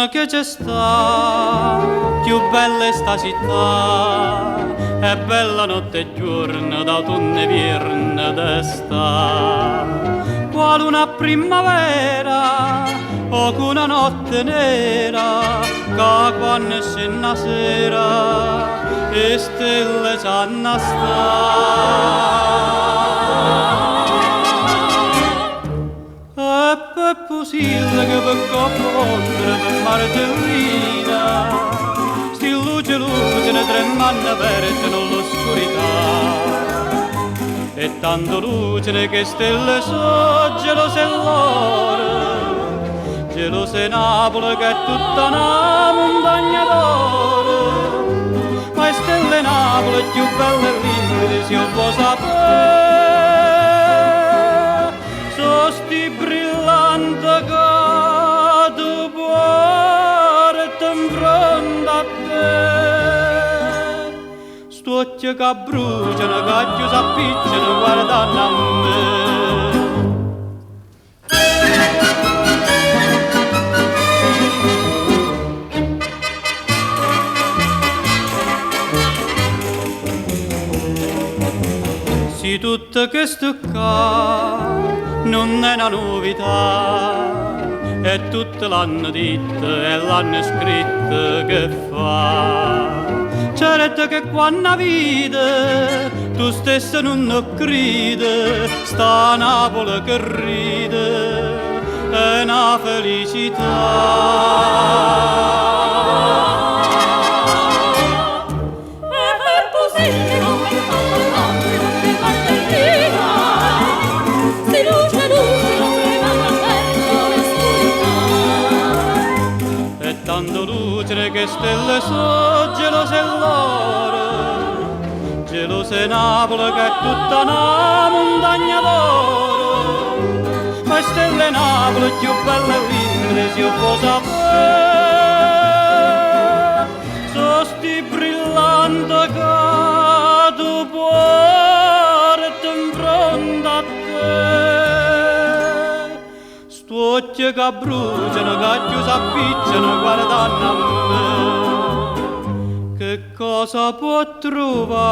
che c'è sta, più bella è sta città, è bella notte e giorno, d'autunno e vierno d'esta. Quale una primavera, o che una notte nera, che quando scende la sera, e stelle c'hanno sta. E per possibile che per confondere per martellina sti luce ne tremando verde nell'oscurità e tanto luce che stelle so gelose l'oro gelose Napoli che è tutta una montagna d'oro ma è stelle Napoli più belle e limpide se io può sapere sti brillante che tu porti in fronte a te sto occhio che bruciano che ci s'appicciano guardando a me. Si tutto questo qua non è una novità, è tutto l'anno detto e l'anno scritto che fa. Certo che quando vide, tu stesso non crede, sta Napoli che ride, è una felicità. Tanto luce che stelle so gelose l'oro gelose Napoli che è tutta una montagna d'oro ma stelle Napoli più belle e limpide se io può sapere so sti brillanti che tu porti in fronte a te occhi che bruciano, che ci s'appicciano guardando a me. Che cosa può trovare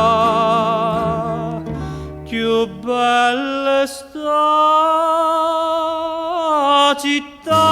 più bella sta città?